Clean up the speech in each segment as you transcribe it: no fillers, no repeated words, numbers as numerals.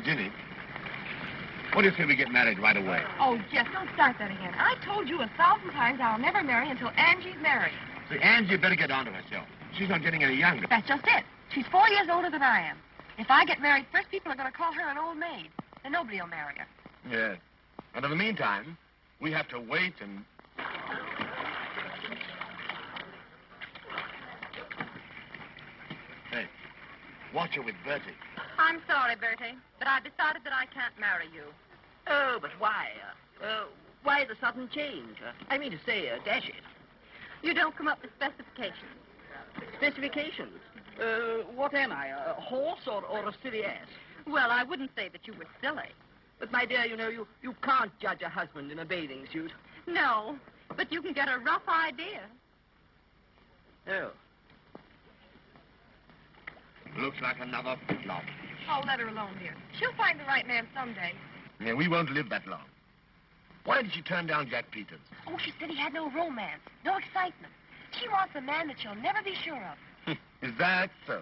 Ginny, what do you say we get married right away? Oh, Jeff, don't start that again. I told you 1,000 times I'll never marry until Angie's married. See, Angie better get on to herself. She's not getting any younger. That's just it. She's 4 years older than I am. If I get married first, people are going to call her an old maid. Then nobody will marry her. Yes. And in the meantime, we have to wait and... Hey, watch her with Bertie. I'm sorry, Bertie, but I've decided that I can't marry you. Oh, but why? Why the sudden change? I mean to say, dash it. You don't come up with specifications. Specifications? What am I, a horse or a silly ass? Well, I wouldn't say that you were silly. But, my dear, you know, you can't judge a husband in a bathing suit. No, but you can get a rough idea. Oh. Looks like another flop. Oh, let her alone, dear. She'll find the right man someday. Yeah, we won't live that long. Why did she turn down Jack Peters? Oh, she said he had no romance, no excitement. She wants a man that she'll never be sure of. Is that so?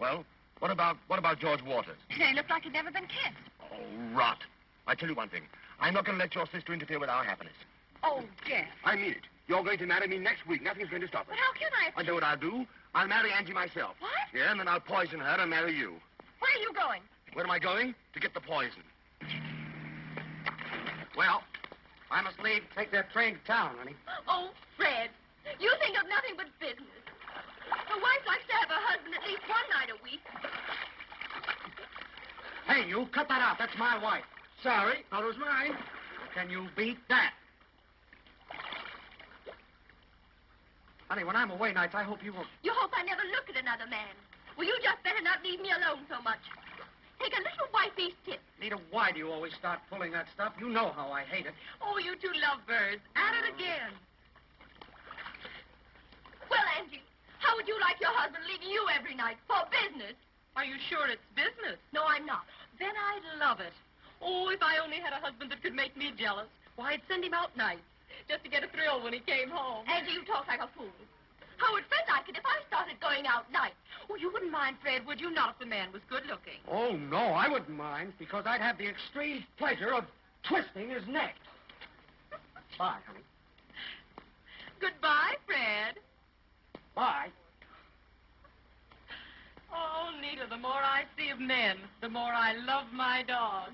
Well, what about George Waters? He looked like he'd never been kissed. Oh, rot. I tell you one thing. I'm not going to let your sister interfere with our happiness. Oh, Jeff. I mean it. You're going to marry me next week. Nothing's going to stop us. But how can I? I know what I'll do. I'll marry Angie myself. What? Yeah, and then I'll poison her and marry you. Where are you going? Where am I going? To get the poison. Well, I must leave to take that train to town, honey. Oh, Fred, you think of nothing but business. A wife likes to have a husband at least one night a week. Hey, you, cut that out. That's my wife. Sorry, thought it was mine. Can you beat that? Honey, when I'm away nights, I hope you will... You hope I never look at another man. Well, you just better not leave me alone so much. Take a little wifey's tip. Nita, why do you always start pulling that stuff? You know how I hate it. Oh, you two lovebirds. At it again. Well, Angie, how would you like your husband leaving you every night for business? Are you sure it's business? No, I'm not. Then I'd love it. Oh, if I only had a husband that could make me jealous. Why, I'd send him out nights just to get a thrill when he came home. Angie, you talk like a fool. How would Fred like it if I started going out nights? Oh, you wouldn't mind, Fred, would you? Not if the man was good-looking. Oh, no, I wouldn't mind, because I'd have the extreme pleasure of twisting his neck. Bye, honey. Goodbye, Fred. Bye. Oh, Nita, the more I see of men, the more I love my dog.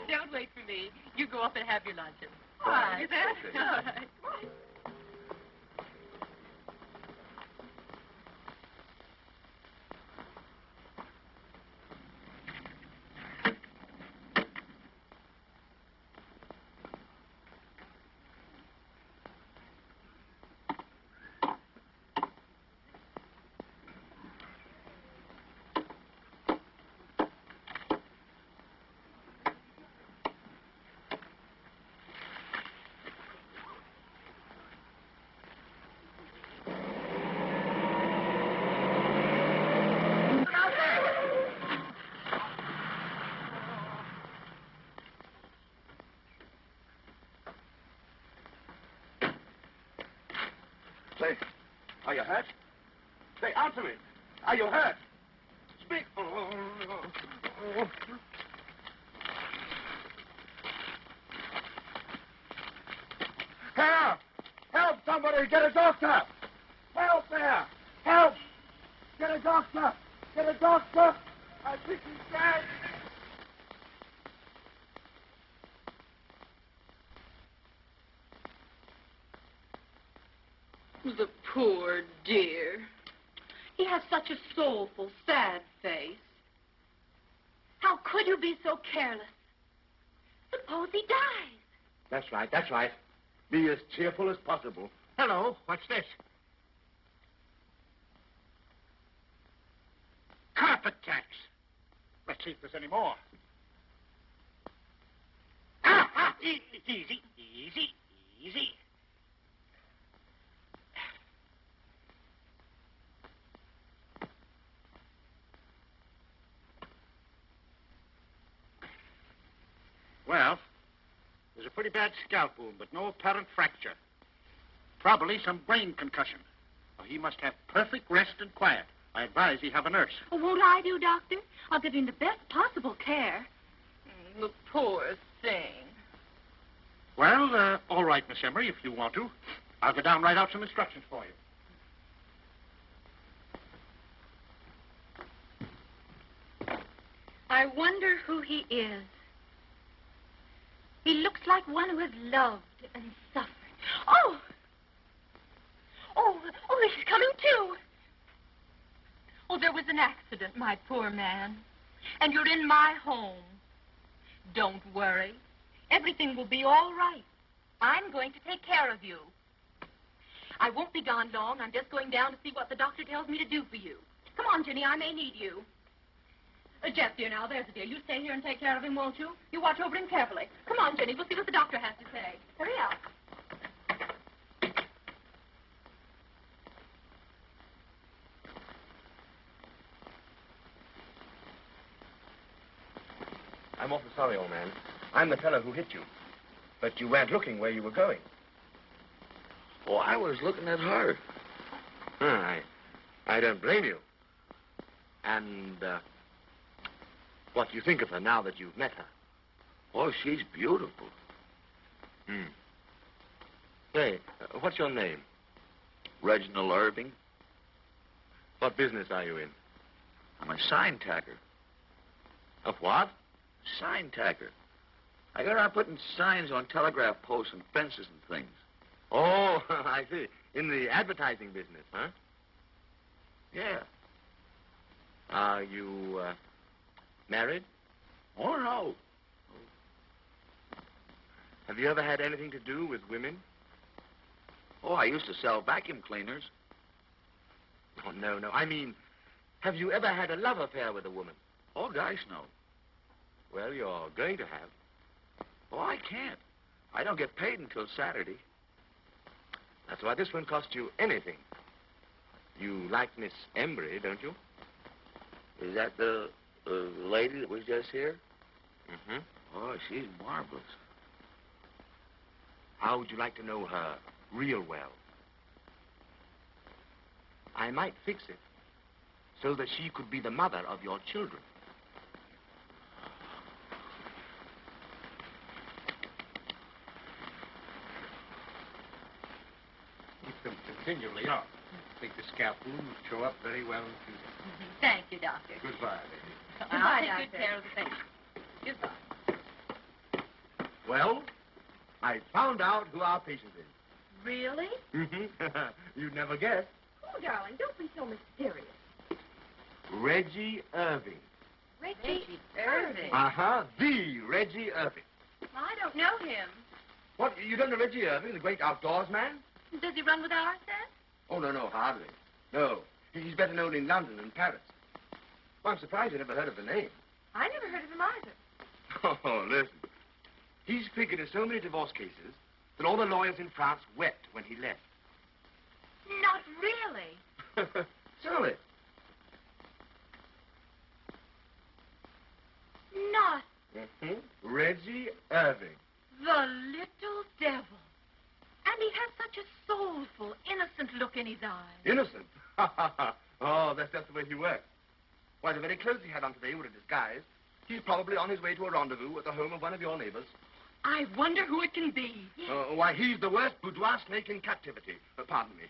Don't wait for me. You go up and have your luncheon. All right. Is that? All right. Say, are you hurt? Say, answer me. Are you hurt? Speak. Help! Help somebody! Get a doctor! Help there! Help! Get a doctor! Get a doctor! I think he's dead! The poor dear. He has such a soulful, sad face. How could you be so careless? Suppose he dies. That's right, that's right. Be as cheerful as possible. Hello, what's this? Carpet tacks. Let's see if there's any more. Easy, easy, easy. Well, there's a pretty bad scalp wound, but no apparent fracture. Probably some brain concussion. Well, he must have perfect rest and quiet. I advise he have a nurse. Oh, won't I do, Doctor? I'll give him the best possible care. The poor thing. Well, all right, Miss Emery, if you want to. I'll go down and write out some instructions for you. I wonder who he is. He looks like one who has loved and suffered. Oh! Oh, he's coming too. Oh, there was an accident, my poor man. And you're in my home. Don't worry. Everything will be all right. I'm going to take care of you. I won't be gone long. I'm just going down to see what the doctor tells me to do for you. Come on, Ginny. I may need you. Jeff, dear, now, there's a dear. You stay here and take care of him, won't you? You watch over him carefully. Come on, Ginny. We'll see what the doctor has to say. Hurry up. I'm awfully sorry, old man. I'm the fellow who hit you. But you weren't looking where you were going. Oh, I was looking at her. I don't blame you. And, what do you think of her now that you've met her? Oh, she's beautiful. Say, what's your name? Reginald Irving. What business are you in? I'm a sign tacker. Of what? Sign tacker. I got around putting signs on telegraph posts and fences and things. Oh, I see. In the advertising business, huh? Yeah. Are you, married? Oh, no. Have you ever had anything to do with women? Oh, I used to sell vacuum cleaners. Oh, no. I mean, have you ever had a love affair with a woman? Oh, gosh, no. Well, you're going to have. Oh, I can't. I don't get paid until Saturday. That's why this won't cost you anything. You like Miss Embry, don't you? Is that the lady that was just here? Mm-hmm. Oh, she's marvelous. How would you like to know her real well? I might fix it so that she could be the mother of your children. Keep them continually up. I think the scalp wound will show up very well in future. Thank you, Doctor. Goodbye, lady. I'll take good care of the patient. Goodbye. Well, I found out who our patient is. Really? You'd never guess. Oh, darling, don't be so mysterious. Reggie Irving. Reggie Irving. Uh-huh, the Reggie Irving. I don't know him. What, you don't know Reggie Irving, the great outdoors man? Does he run with our set? Oh, no, hardly. No, he's better known in London and Paris. Well, I'm surprised you never heard of the name. I never heard of him either. Oh, listen. He's figured in so many divorce cases that all the lawyers in France wept when he left. Not really. Certainly. Not Reggie Irving. the little devil. And he has such a soulful, innocent look in his eyes. Innocent? Oh, that's just the way he works. Why, the very clothes he had on today were a disguise. He's probably on his way to a rendezvous at the home of one of your neighbors. I wonder who it can be. Why, he's the worst boudoir snake in captivity. Pardon me.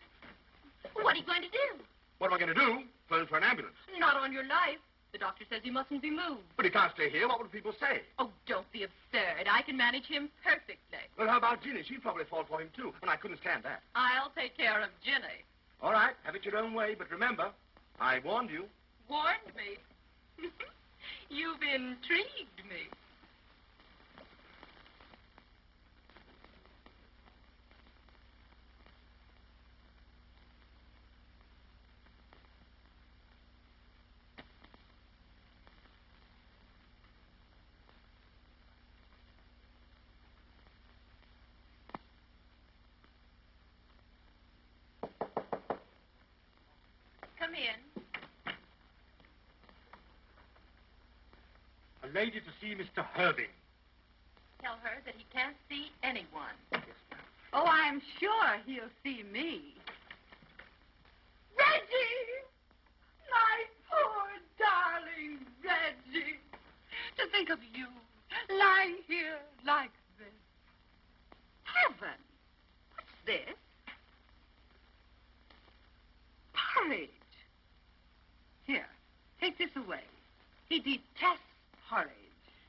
What are you going to do? What am I going to do? Phone for an ambulance. Not on your life. The doctor says he mustn't be moved. But he can't stay here. What would people say? Oh, don't be absurd. I can manage him perfectly. Well, how about Ginny? She'd probably fall for him, too. And I couldn't stand that. I'll take care of Ginny. All right, have it your own way. But remember, I warned you. Warned me. You've intrigued me. Come in. A lady to see Mr. Irving. can't see anyone. Oh, I'm sure he'll see me. Reggie! My poor darling Reggie. To think of you lying here like this. Heaven! What's this? Porridge. Here, take this away. He detests porridge.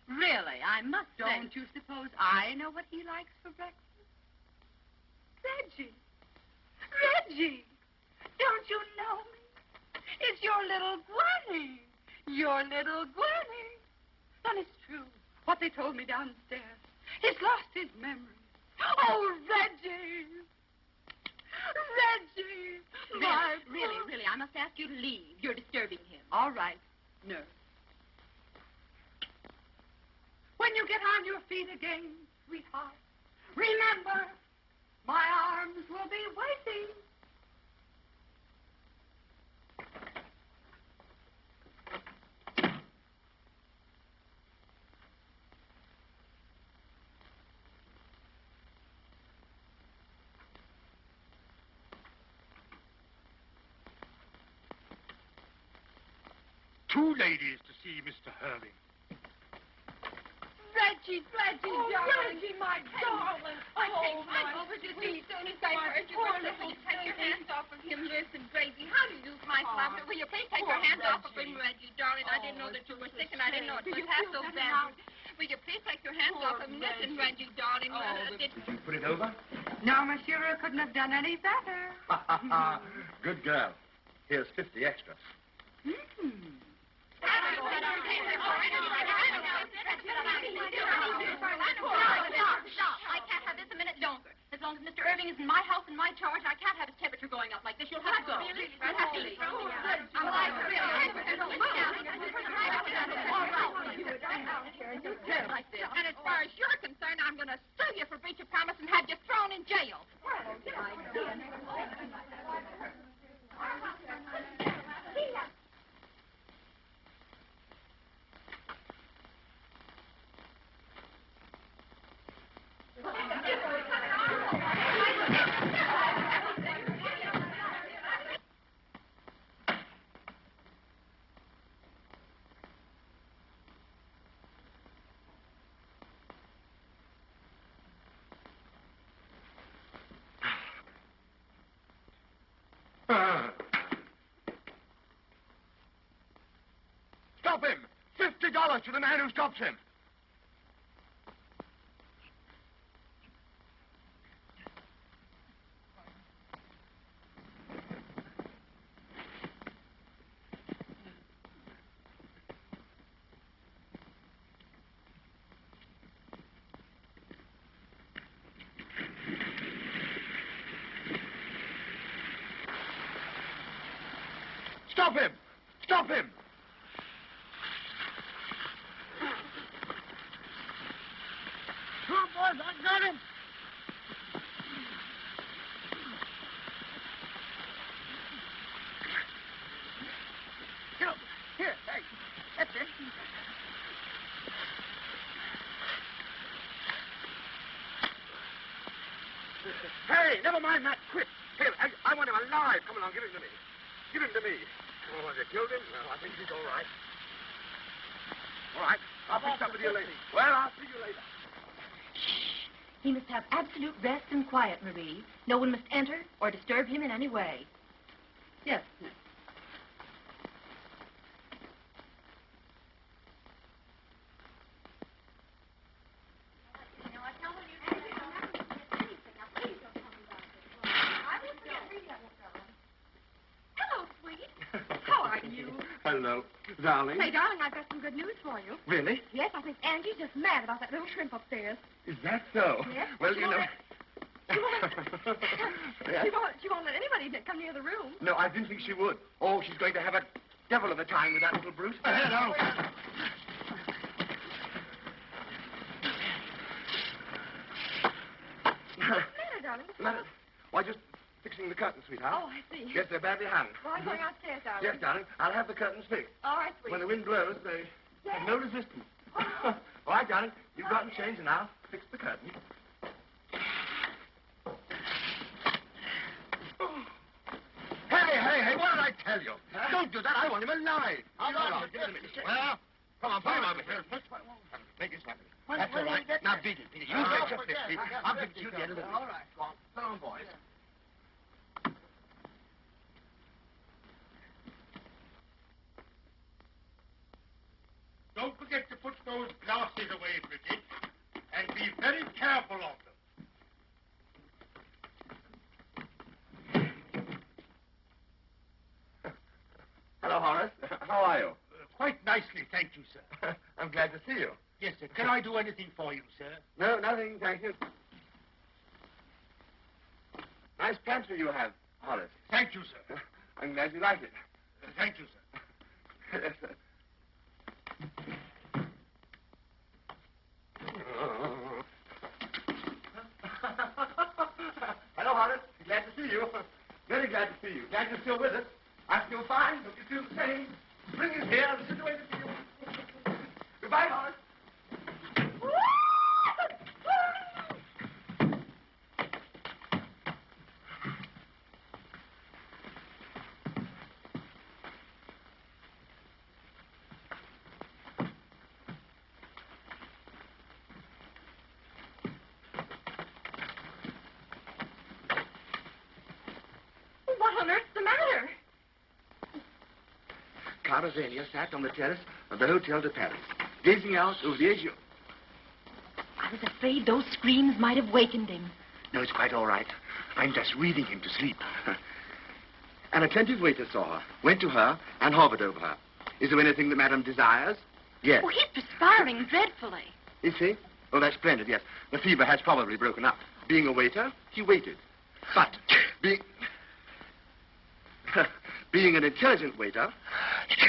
Really, I must say. Don't you suppose I know what he likes for breakfast? Reggie. Reggie. Don't you know me? It's your little Gwenny. Your little Gwenny. Then it's true. What they told me downstairs. He's lost his memory. Oh, Reggie. Reggie. Really, I must ask you to leave. You're disturbing him. All right, nurse. When you get on your feet again, sweetheart, remember, my arms will be waiting. Two ladies to see Mr. Irving. Reggie, darling. Reggie, my darling. I'm over to see soon as I heard you were supposed to take your hands off of him. Listen, Gracie, how do you use my slapstick? Will you please take your hands off of him, Reggie, darling? I didn't know that you were sick, and I didn't know it was half so bad. Will you please take your hands off of him? Listen, Reggie, darling. Did you put it over? No, monsieur, I couldn't have done any better. Good girl. Here's 50 extra. I can't have this a minute longer. As long as Mr. Irving is in my house and my charge, I can't have his temperature going up like this. You'll have to go. You'll have to leave. And as far as you're concerned, I'm going to sue you for breach of promise and have you thrown in jail. Stop him! $50 to the man who stops him. Stop him! Stop him! Come on, boys, I got him. Here, hey, that's it. Hey, never mind that. Quick. Hey, I want him alive. Come along, give him to me. Give him to me. Oh, have you killed him? No, I think he's all right. All right. I'll fix up with you later. Well, I'll see you later. He must have absolute rest and quiet, Marie. No one must enter or disturb him in any way. Yes, nurse. Hello, sweet. How are you? Hello, darling. Say, darling, I've got some good news for you. Really? Yes, I think Angie's just mad about that little shrimp upstairs. Is that so? Yes. Well, She you won't know... Yes? She won't let anybody come near the room. No, I didn't think she would. Oh, she's going to have a devil of a time with that little brute. Hello. Matter, darling? Why, just fixing the curtains, sweetheart. Oh, I see. Yes, they're badly hung. Well, I'm going upstairs, darling. Yes, darling. I'll have the curtains fixed. All right, sweet. When the wind blows, they have no resistance. All right, darling. You go out and change, and I'll fix the curtain. Hey, what did I tell you? Huh? Don't do that. I want him alive. Well, come on, put him over here. Make it happen. That's all right. Now, Biggie, you get your 50. I'll give you the end of it. All right. Go on. Come on, boys. Don't forget to put those glasses away, Bridget, and be very careful of them. Hello, Horace. How are you? Quite nicely, thank you, sir. I'm glad to see you. Yes, sir. Can I do anything for you, sir? No, nothing, thank you. Nice pantry you have, Horace. Thank you, sir. I'm glad you like it. Thank you, sir. Yes, sir. Hello, Horace. Glad to see you. Very glad to see you. Glad you're still with us. I feel fine. Hope you feel the same. Bring us here. I'll sit away to see you. Goodbye, Horace. What on earth's the matter? Cartagena sat on the terrace of the Hotel de Paris, gazing out over the azure. I was afraid those screams might have wakened him. No, it's quite all right. I'm just reading him to sleep. An attentive waiter saw her, went to her, and hovered over her. Is there anything that Madame desires? Yes. Oh, he's perspiring dreadfully. Is he? Oh, that's splendid, yes. The fever has probably broken up. Being a waiter, he waited. But being an intelligent waiter,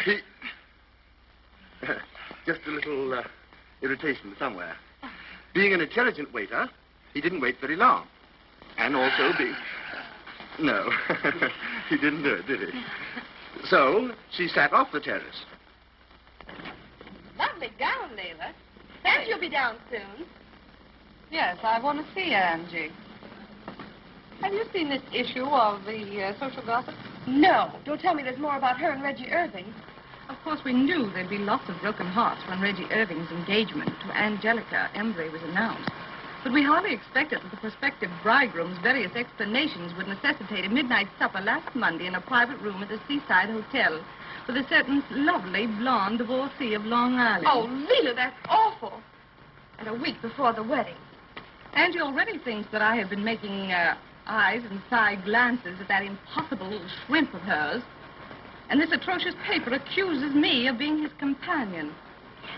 he... just a little irritation somewhere. Being an intelligent waiter, he didn't wait very long. And also being... No, he didn't do it, did he? So, she sat off the terrace. Lovely gown, Leila. And you'll be down soon. Yes, I want to see Angie. Have you seen this issue of the social gossip? No. Don't tell me there's more about her and Reggie Irving. Of course, we knew there'd be lots of broken hearts when Reggie Irving's engagement to Angelica Embry was announced. But we hardly expected that the prospective bridegroom's various explanations would necessitate a midnight supper last Monday in a private room at the Seaside Hotel with a certain lovely blonde divorcee of Long Island. Oh, Leila, that's awful. And a week before the wedding. Angie already thinks that I have been making eyes and side glances at that impossible little shrimp of hers. And this atrocious paper accuses me of being his companion.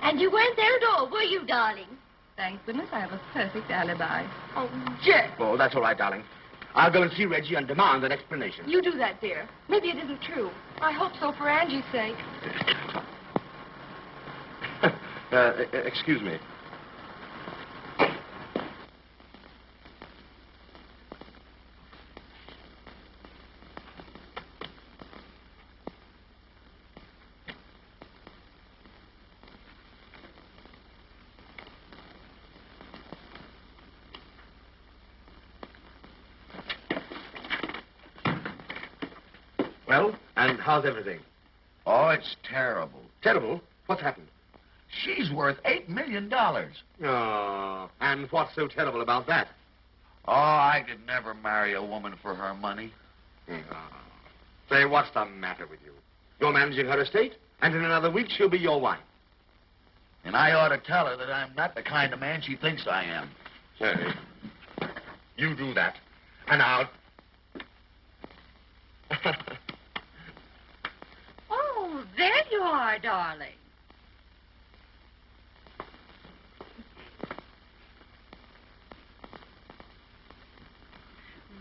And you weren't there at all, were you, darling? Thank goodness I have a perfect alibi. Oh, Jet. Oh, that's all right, darling. I'll go and see Reggie and demand an explanation. You do that, dear. Maybe it isn't true. I hope so for Angie's sake. Excuse me. Well, and how's everything? Oh, it's terrible. Terrible? What's happened? She's worth $8 million. Oh, and what's so terrible about that? Oh, I could never marry a woman for her money. Say, what's the matter with you? You're managing her estate, and in another week she'll be your wife. And I ought to tell her that I'm not the kind of man she thinks I am. Say, you do that, and I'll... Oh, there you are, darling.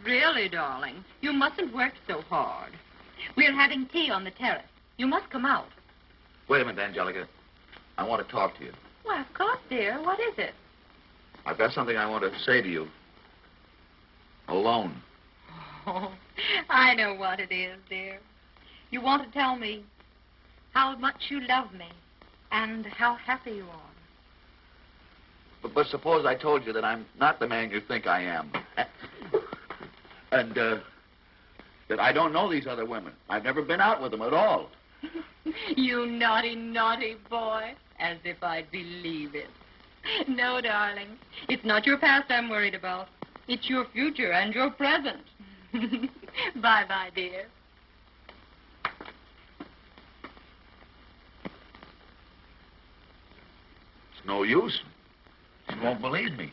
Really, darling, you mustn't work so hard. We're having tea on the terrace. You must come out. Wait a minute, Angelica. I want to talk to you. Why, of course, dear. What is it? I've got something I want to say to you. Alone. Oh, I know what it is, dear. You want to tell me how much you love me and how happy you are. But suppose I told you that I'm not the man you think I am. And, that I don't know these other women. I've never been out with them at all. You naughty, naughty boy. As if I'd believe it. No, darling. It's not your past I'm worried about. It's your future and your present. Bye-bye, dear. It's no use. She won't believe me.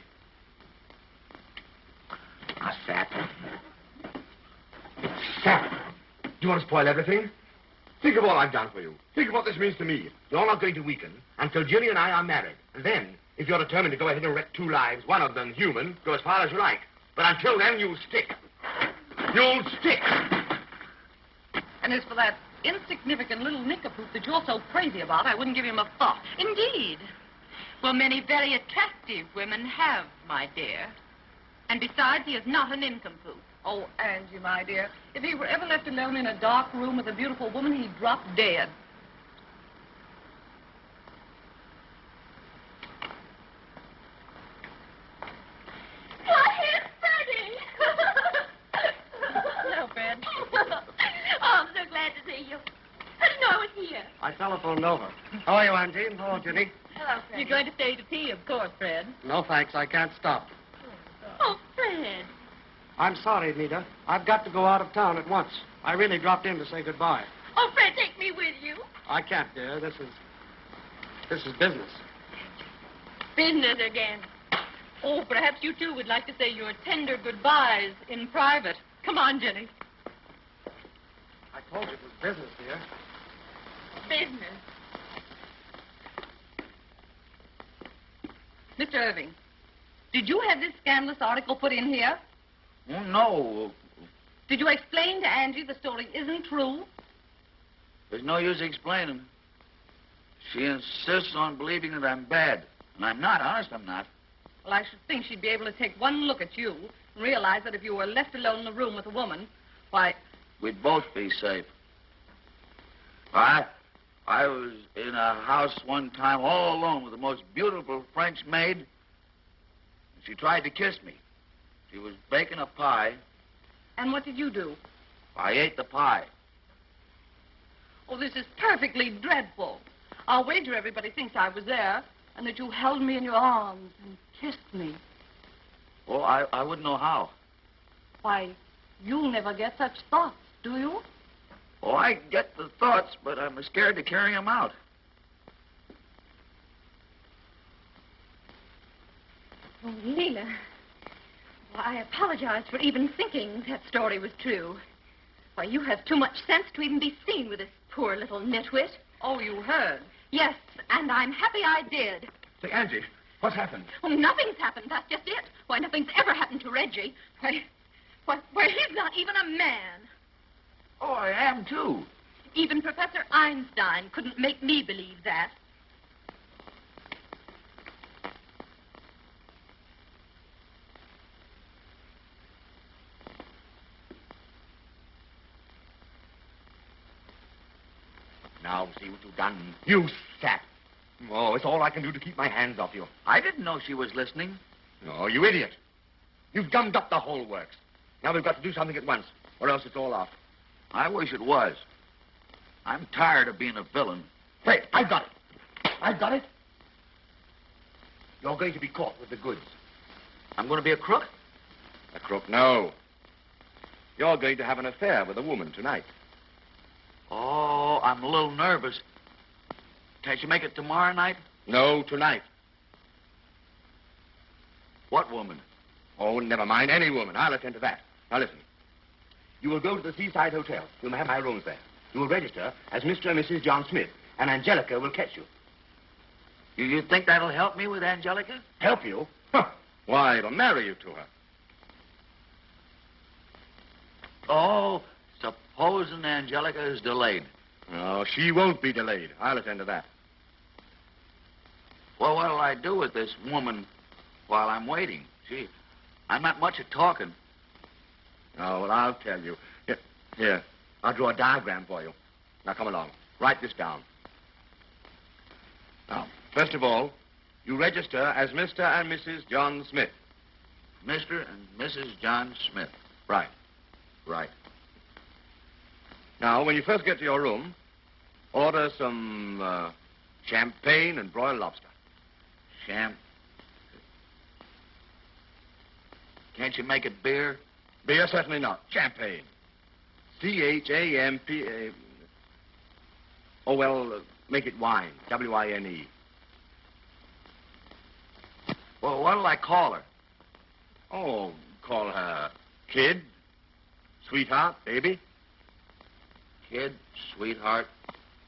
Sap. Sap. Do you want to spoil everything? Think of all I've done for you. Think of what this means to me. You're not going to weaken until Ginny and I are married. And then, if you're determined to go ahead and wreck 2 lives, one of them human, go as far as you like. But until then, you'll stick. You'll stick. And as for that insignificant little nincompoop that you're so crazy about, I wouldn't give him a thought. Indeed. Well, many very attractive women have, my dear. And besides, he is not a nincompoop. Oh, Angie, my dear, if he were ever left alone in a dark room with a beautiful woman, he'd drop dead. Why, here's Freddie. Hello, Fred. Oh, I'm so glad to see you. How did you know I was here? I telephoned over. How are you, Auntie? Hello, Ginny. Hello, Freddie. You're going to stay to tea, of course, Fred. No, thanks. I can't stop. Oh, Fred. I'm sorry, Nita. I've got to go out of town at once. I really dropped in to say goodbye. Oh, Fred, take me with you. I can't, dear. This is business. Business again. Oh, perhaps you, too, would like to say your tender goodbyes in private. Come on, Jenny. I told you it was business, dear. Business. Mr. Irving, did you have this scandalous article put in here? Oh, no. Did you explain to Angie the story isn't true? There's no use explaining. She insists on believing that I'm bad. And I'm not. Honest, I'm not. Well, I should think she'd be able to take one look at you and realize that if you were left alone in the room with a woman, why... We'd both be safe. I was in a house one time all alone with the most beautiful French maid. And she tried to kiss me. She was baking a pie. And what did you do? I ate the pie. Oh, this is perfectly dreadful. I'll wager everybody thinks I was there and that you held me in your arms and kissed me. Oh, I wouldn't know how. Why, you'll never get such thoughts, do you? Oh, I get the thoughts, but I'm scared to carry them out. Oh, Leela. Well, I apologize for even thinking that story was true. Why, you have too much sense to even be seen with this poor little nitwit. Oh, you heard? Yes, and I'm happy I did. Say, Angie, what's happened? Oh, nothing's happened. That's just it. Why, nothing's ever happened to Reggie. Why, he's not even a man. Oh, I am, too. Even Professor Einstein couldn't make me believe that. Now, see what you've done. You sap. Oh, it's all I can do to keep my hands off you. I didn't know she was listening. Oh, you idiot. You've gummed up the whole works. Now we've got to do something at once, or else it's all off. I wish it was. I'm tired of being a villain. Hey, I've got it. I've got it. You're going to be caught with the goods. I'm going to be a crook? A crook, no. You're going to have an affair with a woman tonight. Oh, I'm a little nervous. Can't you make it tomorrow night? No, tonight. What woman? Oh, never mind. Any woman. I'll attend to that. Now, listen. You will go to the Seaside Hotel. You'll have my rooms there. You will register as Mr. and Mrs. John Smith, and Angelica will catch you. You think that'll help me with Angelica? Help you? Huh. Why, it'll marry you to her. Oh, supposing Angelica is delayed. No, she won't be delayed. I'll attend to that. Well, what'll I do with this woman while I'm waiting? Gee, I'm not much at talking. Oh, well, I'll tell you. Here, I'll draw a diagram for you. Now, come along. Write this down. Now, first of all, You register as Mr. and Mrs. John Smith. Mr. and Mrs. John Smith. Right. Now, when you first get to your room, order some champagne and broiled lobster. Can't you make it beer? Beer, certainly not. Champagne. C-H-A-M-P-A... Oh, well, make it wine. W-I-N-E. Well, what'll I call her? Oh, call her kid, sweetheart, baby. Kid, sweetheart,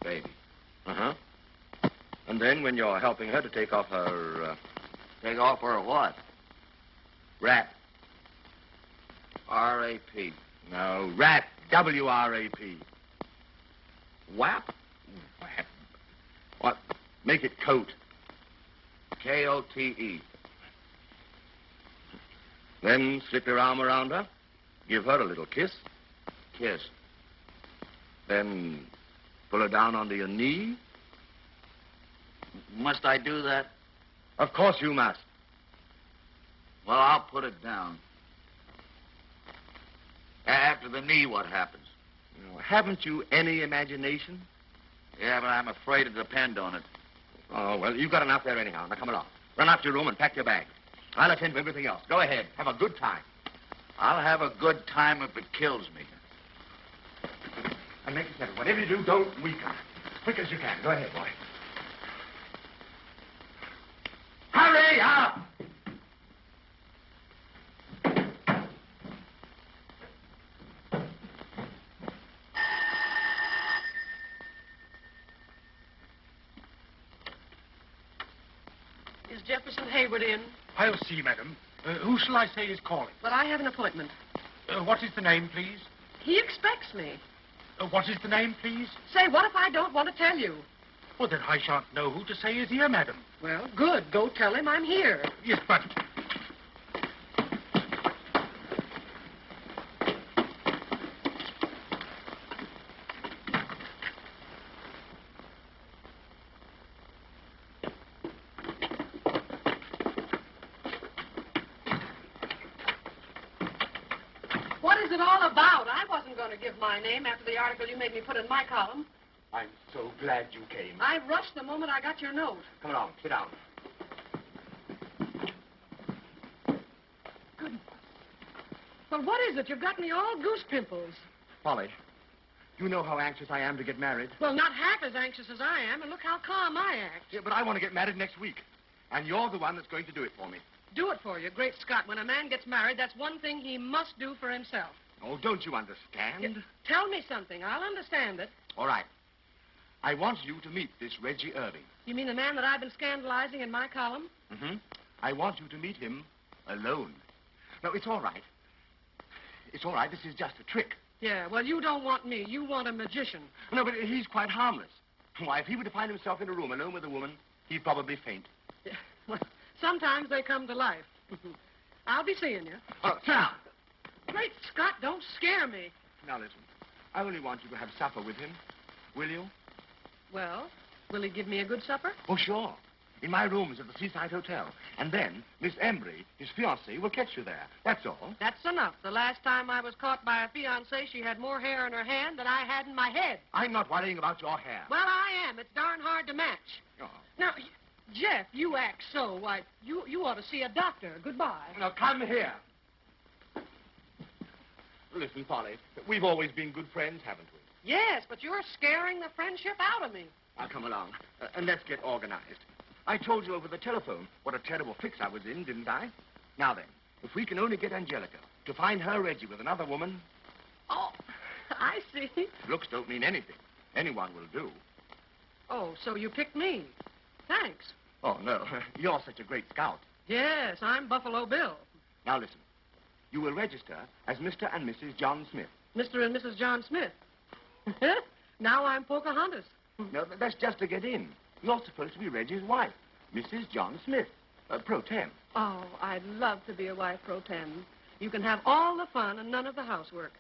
baby. Uh-huh. And then when you're helping her to take off her... Take off her what? Wrap. R-A-P. No, wrap. W-R-A-P. WAP? Wrap. What? Make it coat. K-O-T-E. Then slip your arm around her. Give her a little kiss. Kiss. Then pull her down onto your knee. Must I do that? Of course you must. Well, I'll put it down. After the knee, what happens? Haven't you any imagination? Yeah, but I'm afraid to depend on it. Oh, well, you've got enough there anyhow. Now, come along. Run up to your room and pack your bag. I'll attend to everything else. Go ahead. Have a good time. I'll have a good time if it kills me. And make it settle. Whatever you do, don't weaken. As quick as you can. Go ahead, boy. Hurry up! Is Jefferson Hayward in? I'll see, madam. Who shall I say is calling? Well, I have an appointment. What is the name, please? He expects me. What is the name, please? Say, what if I don't want to tell you? Well, then I shan't know who to say is here, madam. Well, good. Go tell him I'm here. Yes, but... What is it all about? I wasn't going to give my name after the article you made me put in my column. I'm so glad you came. I rushed the moment I got your note. Come along. Sit down. Well, what is it? You've got me all goose pimples. Polly, you know how anxious I am to get married. Well, not half as anxious as I am, and look how calm I act. Yeah, but I want to get married next week. And you're the one that's going to do it for me. Do it for you. Great Scott, when a man gets married, that's one thing he must do for himself. Oh, don't you understand? Tell me something. I'll understand it. All right. I want you to meet this Reggie Irving. You mean the man that I've been scandalizing in my column? Mm-hmm. I want you to meet him alone. No, it's all right. It's all right. This is just a trick. Yeah, well, you don't want me. You want a magician. No, but he's quite harmless. Why, if he were to find himself in a room alone with a woman, he'd probably faint. Yeah, well, sometimes they come to life. I'll be seeing you. Oh, sit down. Great Scott, don't scare me. Now, listen. I only want you to have supper with him. Will you? Well, will he give me a good supper? Oh, sure. In my rooms at the Seaside Hotel. And then Miss Embry, his fiancée, will catch you there. That's all. That's enough. The last time I was caught by a fiancée, she had more hair in her hand than I had in my head. I'm not worrying about your hair. Well, I am. It's darn hard to match. Oh. Now, Jeff, you act so. Why, you ought to see a doctor. Goodbye. Now, come here. Listen, Polly, we've always been good friends, haven't we? Yes, but you're scaring the friendship out of me. Now, come along, and let's get organized. I told you over the telephone what a terrible fix I was in, didn't I? Now then, if we can only get Angelica to find her Reggie with another woman... Oh, I see. Looks don't mean anything. Anyone will do. Oh, so you picked me. Thanks. Oh, no. You're such a great scout. Yes, I'm Buffalo Bill. Now, listen. You will register as Mr. and Mrs. John Smith. Mr. and Mrs. John Smith. Now I'm Pocahontas. No, that's just to get in. You're supposed to be Reggie's wife, Mrs. John Smith, pro tem. Oh, I'd love to be a wife pro tem. You can have all the fun and none of the housework.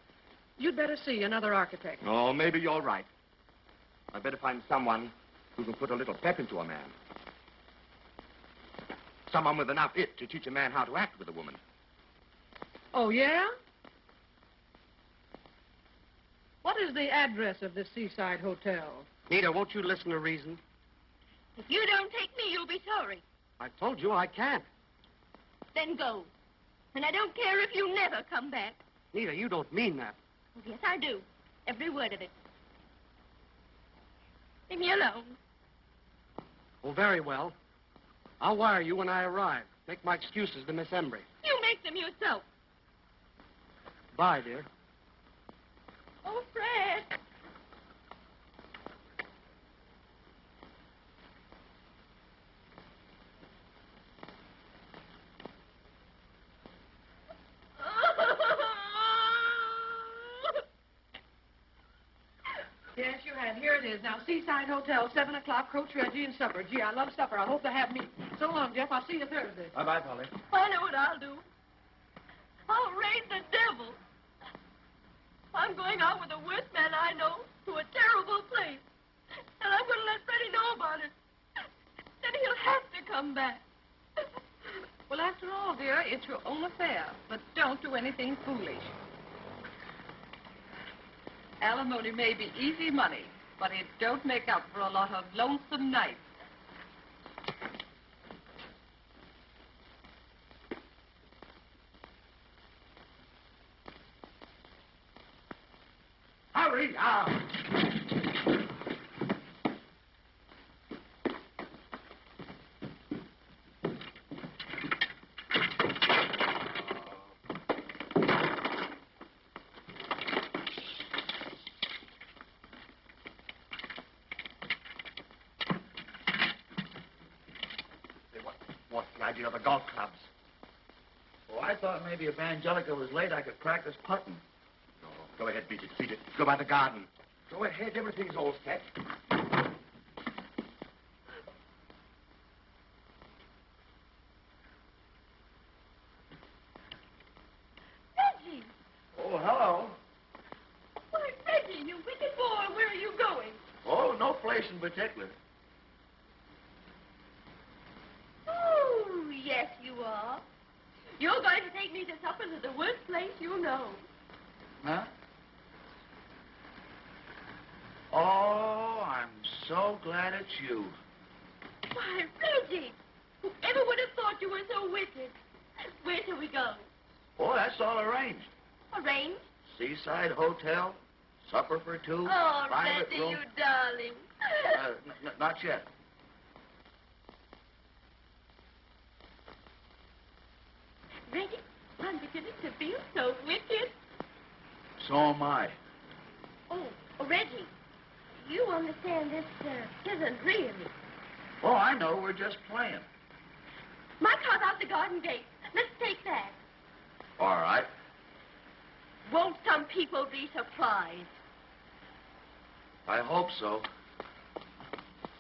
You'd better see another architect. Oh, maybe you're right. I'd better find someone who can put a little pep into a man. Someone with enough it to teach a man how to act with a woman. Oh, yeah? What is the address of this seaside hotel? Nita, won't you listen to reason? If you don't take me, you'll be sorry. I told you I can't. Then go. And I don't care if you never come back. Nita, you don't mean that. Oh, yes, I do. Every word of it. Leave me alone. Oh, very well. I'll wire you when I arrive. Make my excuses to Miss Embry. You make them yourself. Bye, dear. Oh, Fred. Yes, you have. Here it is. Now, Seaside Hotel, 7 o'clock, Coach Reggie and supper. Gee, I love supper. I hope to have me. So long, Jeff. I'll see you Thursday. Bye-bye, Polly. I know what I'll do. I'll raise the devil. I'm going out with the worst man I know to a terrible place. And I'm going to let Freddie know about it. Then he'll have to come back. Well, after all, dear, it's your own affair. But don't do anything foolish. Alimony may be easy money, but it don't make up for a lot of lonesome nights. Hurry up! What's the idea of the golf clubs? Oh, I thought maybe if Angelica was late, I could practice putting. No, go ahead, beat it, beat it. Go by the garden. Go ahead, everything's all set. Reggie! Oh, hello. Why, Reggie, you wicked boy, where are you going? Oh, no place in particular. Oh, yes, you are. You're going to take me to supper to the worst place you know. Huh? Oh, I'm so glad it's you. Why, Reggie, whoever would have thought you were so wicked? Where shall we go? Oh, that's all arranged. Arranged? Seaside hotel, supper for two, Oh, private Reggie, room. you darling. Not yet. Reggie, I'm beginning to feel so wicked. So am I. Oh, Reggie, you understand this isn't really. Oh, I know. We're just playing. My car's out the garden gate. Let's take that. All right. Won't some people be surprised? I hope so.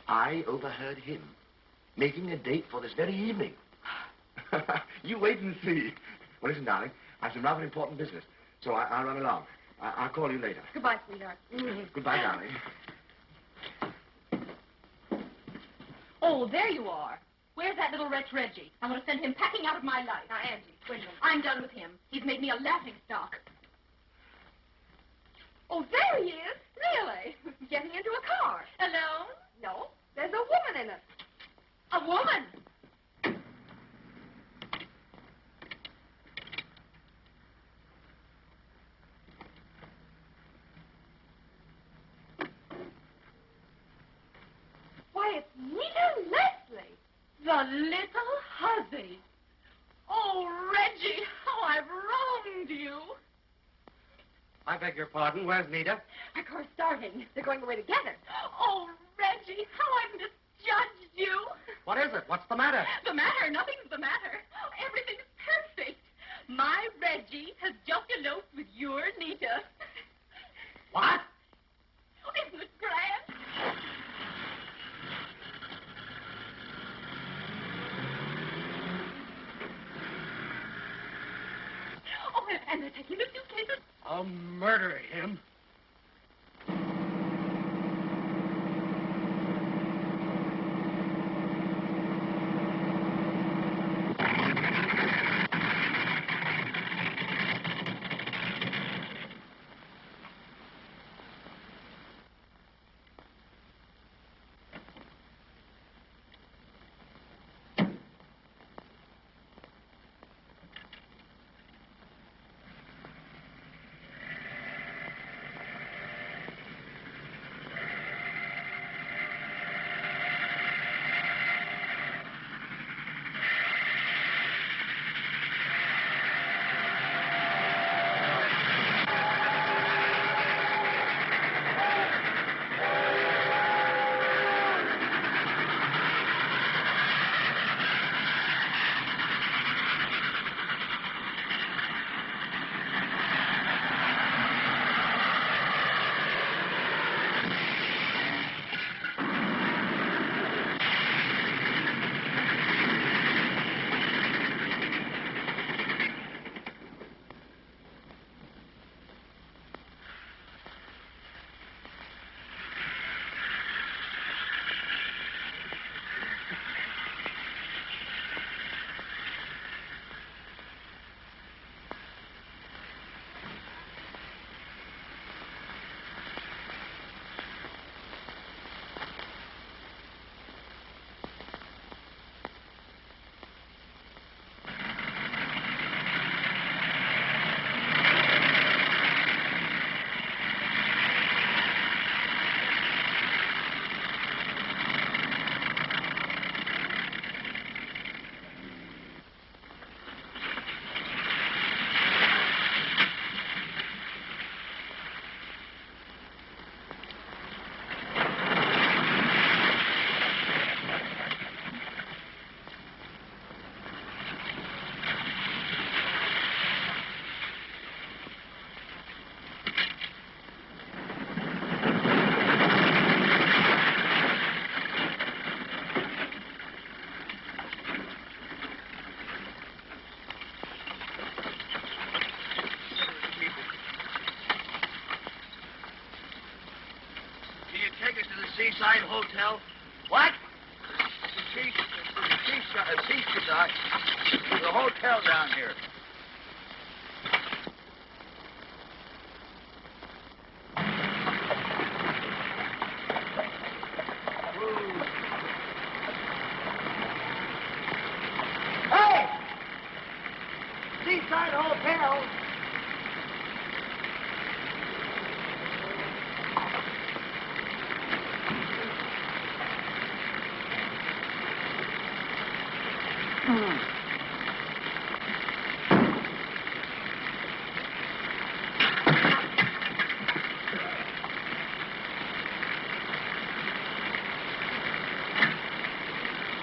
I overheard him making a date for this very evening. You wait and see. Well, listen, darling, I have some rather important business, so I'll run along. I'll call you later. Goodbye, sweetheart. Goodbye, darling. Oh, there you are. Where's that little wretch Reggie? I want to send him packing out of my life. Now, Angie, wait a minute. I'm done with him. He's made me a laughing stock. Oh, there he is. Really? Getting into a car. Alone? No, there's a woman in it. A woman? Why, it's Nita Leslie. The little hussy. Oh, Reggie, how I've wronged you. I beg your pardon. Where's Nita? Our car's starting. They're going away together. Oh, Reggie, how I've misjudged you. What is it? What's the matter? The matter? Nothing's the matter. Everything's perfect. My Reggie has just eloped with your Nita. What? Oh, isn't it grand? Oh, and they're taking the suitcases. I'll murder him. Seaside Hotel. What? Seaside. There's a hotel down here. Hey! Seaside Hotel.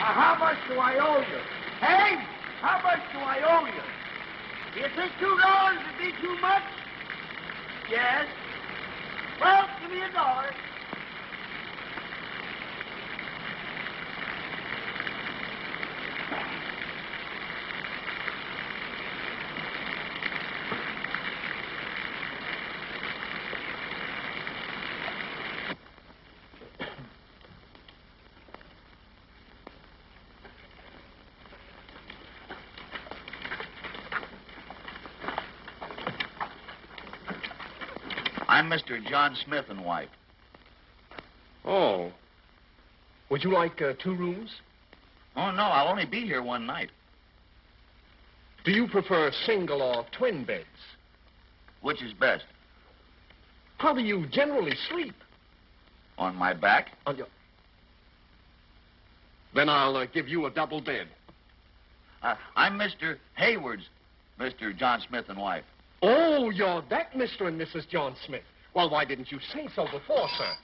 How much do I owe you? Hey, how much do I owe you? Do you think $2 would be too much? Yes. Well, give me $1. I'm Mr. John Smith and wife. Oh. Would you like 2 rooms? Oh, no, I'll only be here one night. Do you prefer single or twin beds? Which is best? How do you generally sleep? On my back? On your... Then I'll give you a double bed. I'm Mr. Hayward's, Mr. John Smith and wife. Oh, you're that Mr. and Mrs. John Smith. Well, why didn't you say so before, sir?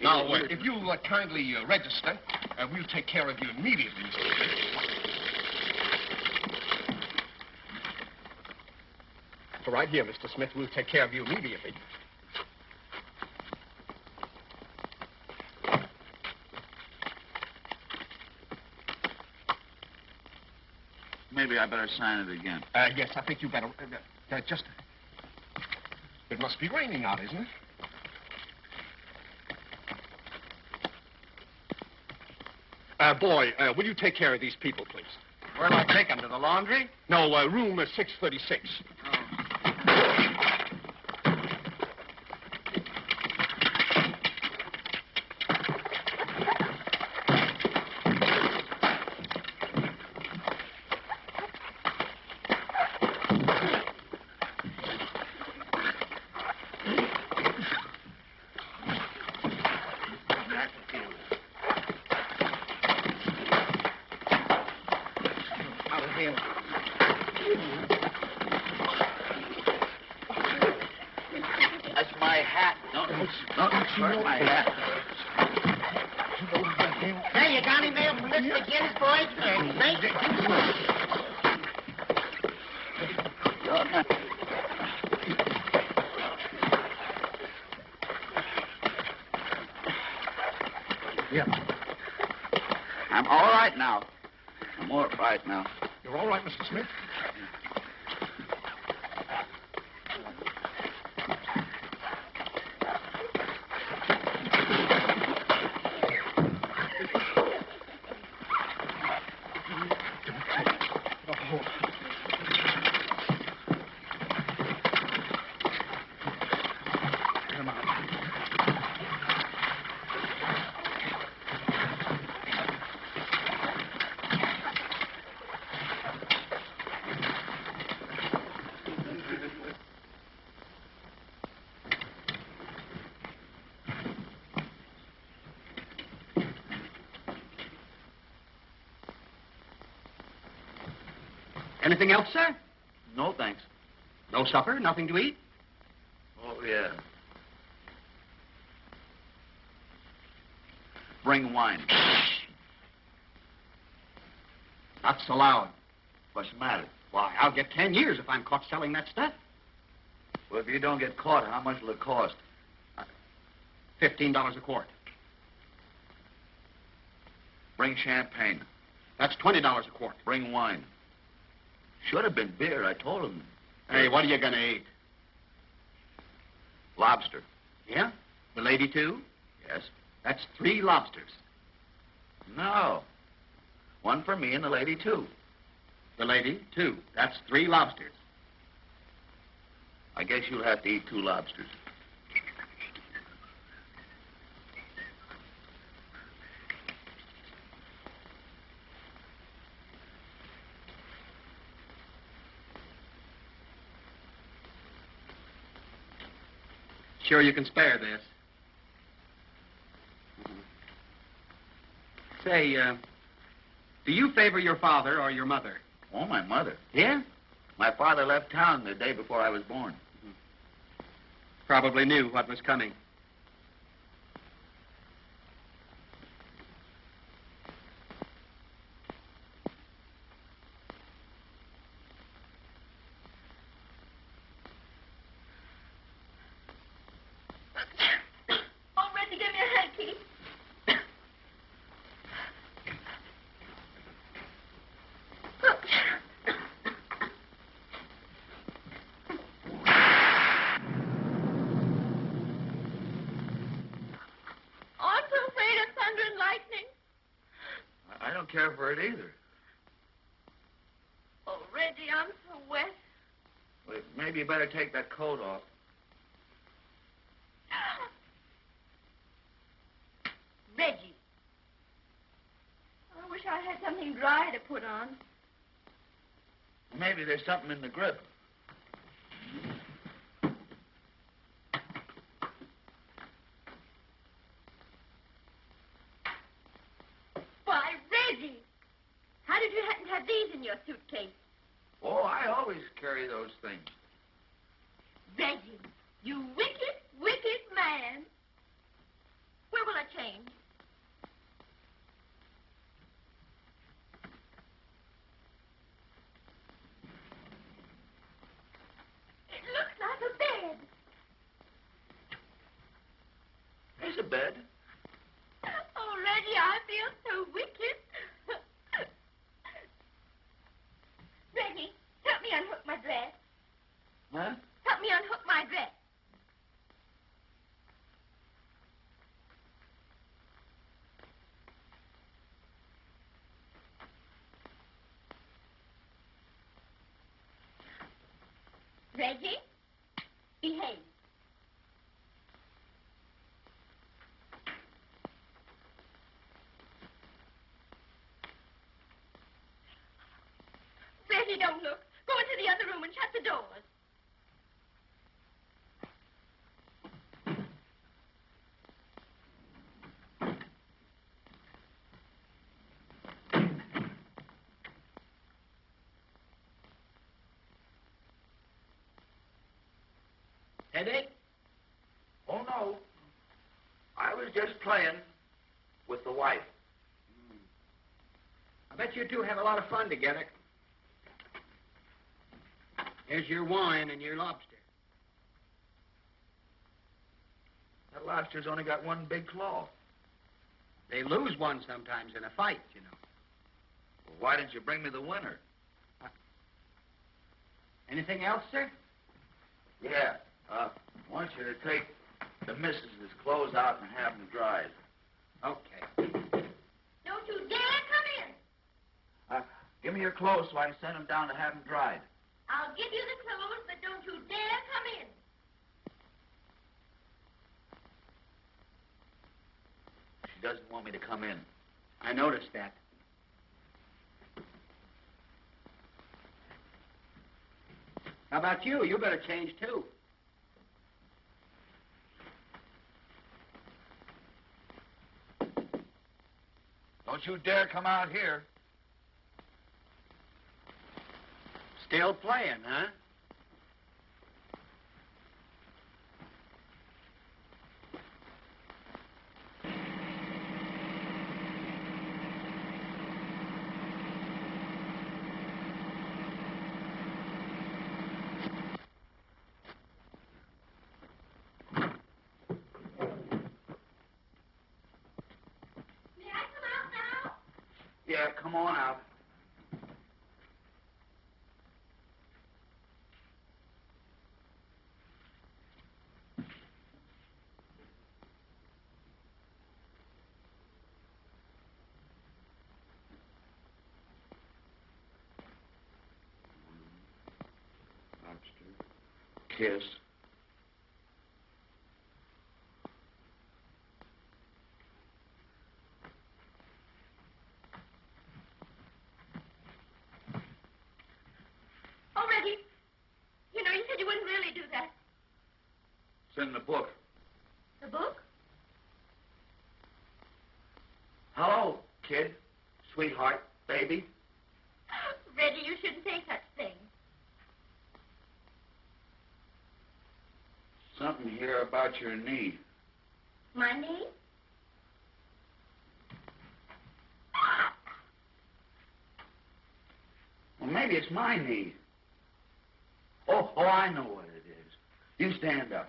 Now, if you kindly register, we'll take care of you immediately, Mr. Smith. Right here, Mr. Smith. We'll take care of you immediately. Maybe I better sign it again. Yes, I think you better... just... It must be raining out, isn't it? Boy, will you take care of these people, please? Where'll I take them? To the laundry? No, room 636. That's my hat. Don't hurt my hat. Hey, you got any mail from Mr. McGinnis, boys? Yeah. I'm all right now. I'm all right now. You're all right, Mr. Smith? Anything else, sir? No, thanks. No supper? Nothing to eat? Oh, yeah. Bring wine. Not so loud. What's the matter? Why, I'll get 10 years if I'm caught selling that stuff. Well, if you don't get caught, how much will it cost? $15 a quart. Bring champagne. That's $20 a quart. Bring wine. Should have been beer, I told him. Hey, what are you going to eat? Lobster. Yeah? The lady, too? Yes. That's 3 lobsters. No. One for me and the lady, too. The lady, 2. That's 3 lobsters. I guess you'll have to eat 2 lobsters. Sure you can spare this? Say, do you favor your father or your mother? Oh, my mother. Yeah? My father left town the day before I was born. Probably knew what was coming. Oh, Reggie, give me a hanky. Oh, I'm so afraid of thunder and lightning. I don't care for it either. Oh, Reggie, I'm so wet. Well, maybe you better take that coat off. Reggie. I wish I had something dry to put on. Maybe there's something in the grip. Why, Reggie! How did you happen to have these in your suitcase? Oh, I always carry those things. Reggie, you wicked, wicked man. Where will I change? It looks like a bed. There's a bed. Oh, Reggie, I feel so wicked. Reggie, help me unhook my dress. Huh? Help me unhook my dress. Reggie, behave. Reggie, don't look. Go into the other room and shut the doors. Headache? Oh, no. I was just playing with the wife. I bet you two have a lot of fun together. Here's your wine and your lobster. That lobster's only got one big claw. They lose one sometimes in a fight, you know. Well, why didn't you bring me the winner? Anything else, sir? Yeah. I want you to take the missus's clothes out and have them dried. Okay. Don't you dare come in. Give me your clothes so I can send them down to have them dried. I'll give you the clothes, but don't you dare come in. She doesn't want me to come in. I noticed that. How about you? You better change, too. Don't you dare come out here. Still playing, huh? May I come out now? Yeah, come on out. kiss. Oh, Reggie, you know, you said you wouldn't really do that. It's in the book. The book? Hello, kid, sweetheart, baby. Reggie, you shouldn't say such things. Something here about your knee. My knee? Well, maybe it's my knee. Oh, I know what it is. You stand up.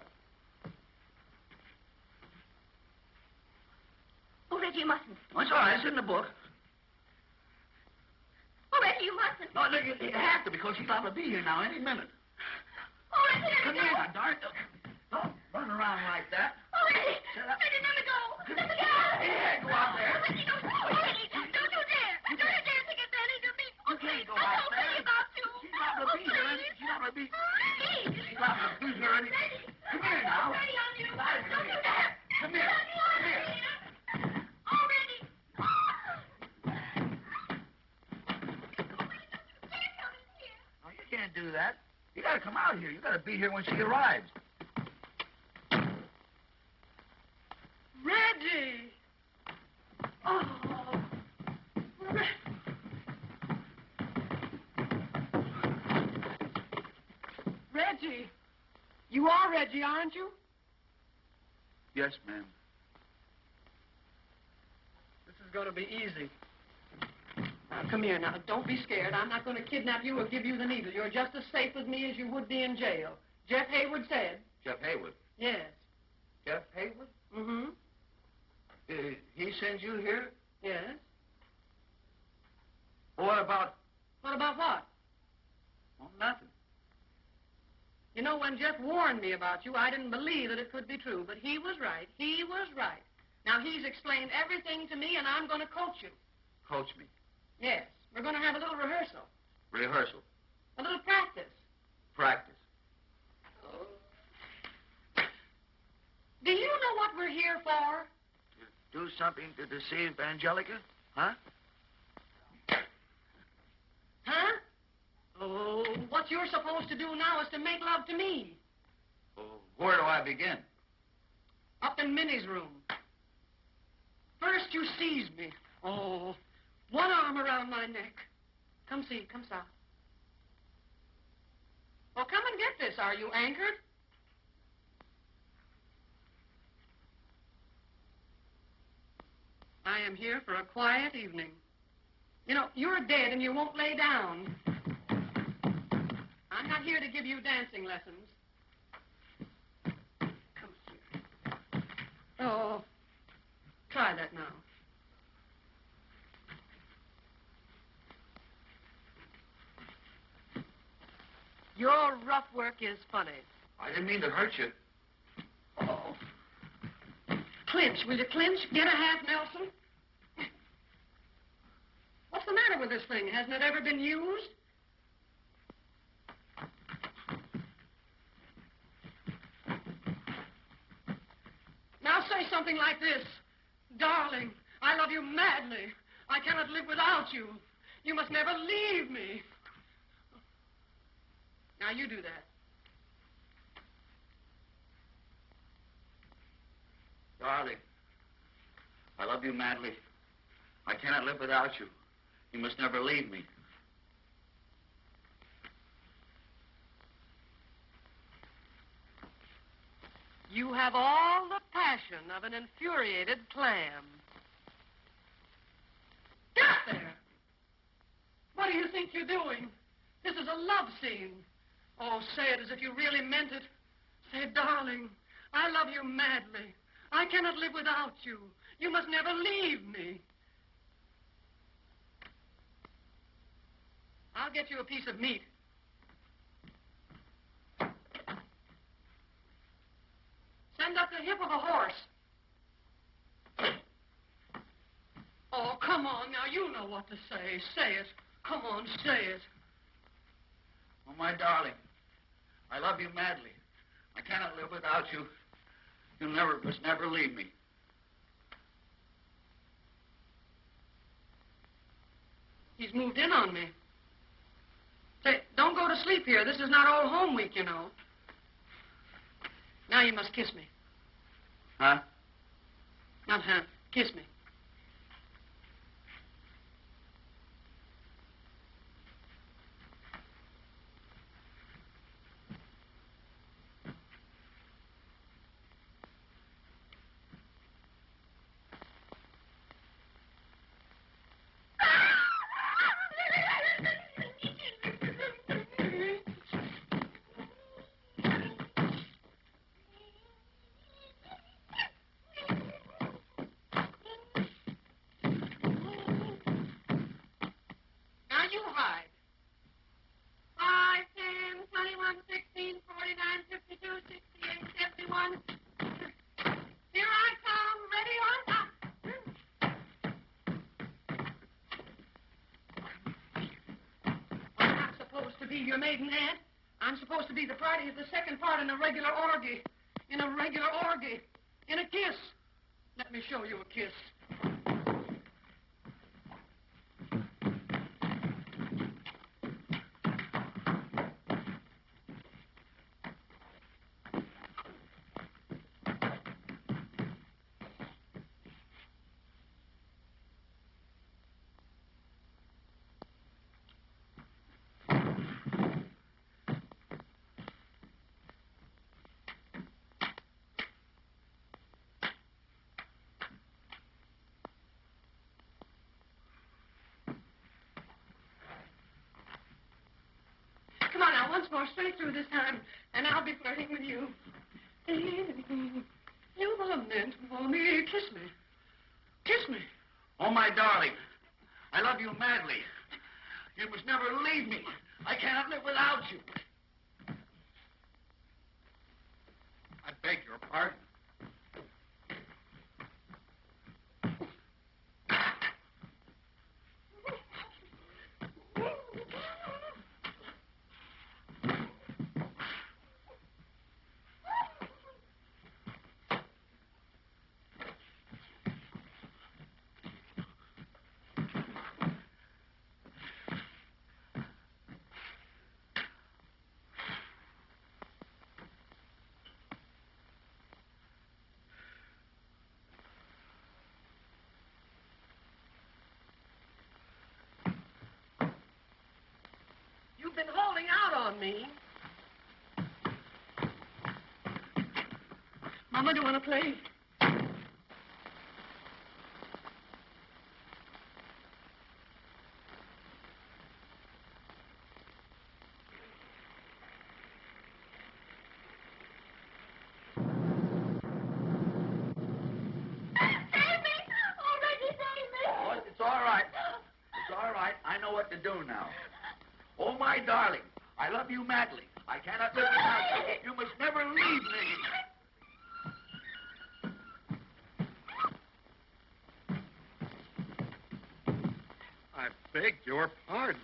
Oh, Reggie, you mustn't. Oh, it's all right. It's in the book. Oh, Reggie, you mustn't. No, look, you have to because she's liable to be here now any minute. Oh, Reggie, let Come me here go. now, darn it. Don't run around like that. Oh, Reggie. Shut up. Reggie, let me go. Let me go. Yeah, go out there. Oh, Reggie, don't. Oh, Reggie, don't you dare. Don't you dare take advantage of me. You can't go out there. Please, about you. She's liable to be here. She's liable to be. Please. She's liable to be here any. Come here now. Reggie, on you. Lie Don't you dare. Come here. Come here. Oh, Reggie. No, you can't do that. You got to come out here. You got to be here when she arrives. Reggie! Oh. Reggie! You are Reggie, aren't you? Yes, ma'am. This is going to be easy. Now, come here now. Don't be scared. I'm not going to kidnap you or give you the needle. You're just as safe with me as you would be in jail. Jeff Haywood said. Jeff Haywood. Yes. Jeff Haywood? Mm-hmm. He sends you here? Yes. What about? What about what? Well, nothing. You know, when Jeff warned me about you, I didn't believe that it could be true, but he was right. He was right. Now, he's explained everything to me, and I'm going to coach you. Coach me. Yes. We're going to have a little rehearsal. Rehearsal. A little practice. Practice. Do you know what we're here for? Do something to deceive Angelica? Huh? Huh? Oh, what you're supposed to do now is to make love to me. Oh, where do I begin? Up in Minnie's room. First you seize me. Oh, one arm around my neck. Come see, come south. Well, come and get this. Are you anchored? I am here for a quiet evening. You know, you're dead and you won't lay down. I'm not here to give you dancing lessons. Come here. Oh, try that now. Your rough work is funny. I didn't mean to hurt you. Oh. Clinch, will you clinch? Get a half Nelson. What's the matter with this thing? Hasn't it ever been used? Now say something like this. Darling, I love you madly. I cannot live without you. You must never leave me. Now you do that. Darling, I love you madly. I cannot live without you. You must never leave me. You have all the passion of an infuriated clam. Get there! What do you think you're doing? This is a love scene. Oh, say it as if you really meant it. Say, darling, I love you madly. I cannot live without you. You must never leave me. I'll get you a piece of meat. Send up the hip of a horse. Oh, come on now. You know what to say. Say it. Come on, say it. Oh, my darling, I love you madly. I cannot live without you. Must never leave me. He's moved in on me. Say, don't go to sleep here. This is not Old Home Week, you know. Now you must kiss me. Huh? Not huh. Kiss me. Now you hide. 5, 10, 21, 16, 49, 52, 68, 71. Here I come, ready or not. I'm not supposed to be your maiden aunt. I'm supposed to be the party of the second part in a regular orgy. In a regular orgy. In a kiss. Let me show you a kiss. Come on now, once more, straight through this time, and I'll be flirting with you. You were meant for me. Kiss me. Kiss me. Oh, my darling. I love you madly. You must never leave me. I cannot live without you. I beg your pardon. You've been holding out on me. Mama, do you want to play? Oh, it's all right. It's all right. I know what to do now. Oh, my darling, I love you madly. I cannot live without you. You must never leave me. I beg your pardon.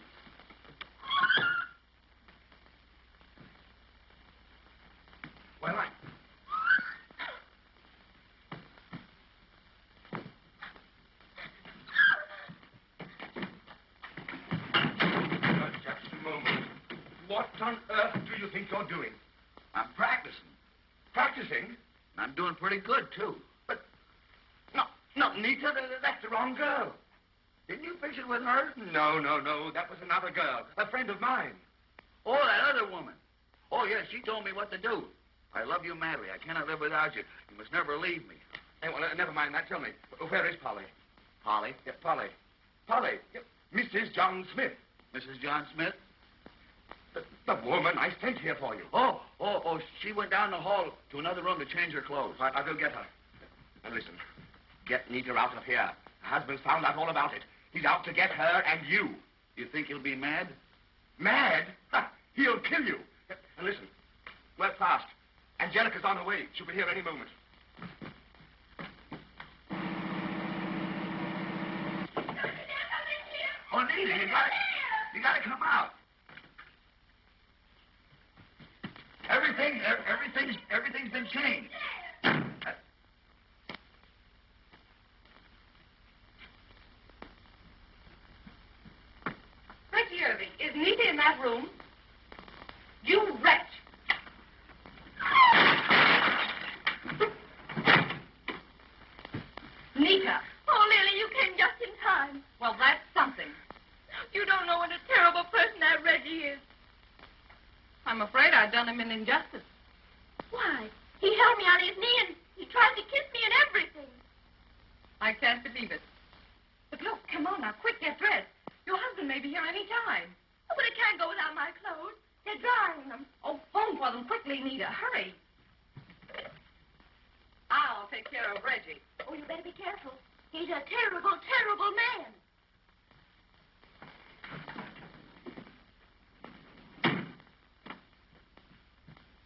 Well, Just a moment. What on earth do you think you're doing? I'm practicing. Practicing? I'm doing pretty good, too. No, Nita, that's the wrong girl. Didn't you fix it with her? No. That was another girl, a friend of mine. Oh, that other woman. Oh, yes, she told me what to do. I love you madly. I cannot live without you. You must never leave me. Hey, well, never mind that. Tell me, where is Polly? Polly? Yeah, Polly. Polly. Yeah, Mrs. John Smith. Mrs. John Smith? The woman I sent here for you. Oh, she went down the hall to another room to change her clothes. Right, I'll go get her. Now, listen. Get Nita out of here. Her husband's found out all about it. He's out to get her and you. You think he'll be mad? Mad? Ha, he'll kill you. And listen, work fast. Angelica's on her way. She'll be here any moment. Oh, Nita, you gotta come out. Every Everything's been changed. Reggie Irving, is Nita in that room? You wretch! Nita. Oh, Lily, you came just in time. Well, that's something. You don't know what a terrible person that Reggie is. I'm afraid I've done him an injustice. Why? He held me on his knee and he tried to kiss me and everything. I can't believe it. But look, come on now, quick, get dressed. Your husband may be here any time. Oh, but I can't go without my clothes. They're drying them. Oh, phone for them quickly, Nita. Hurry. I'll take care of Reggie. Oh, you better be careful. He's a terrible, terrible man.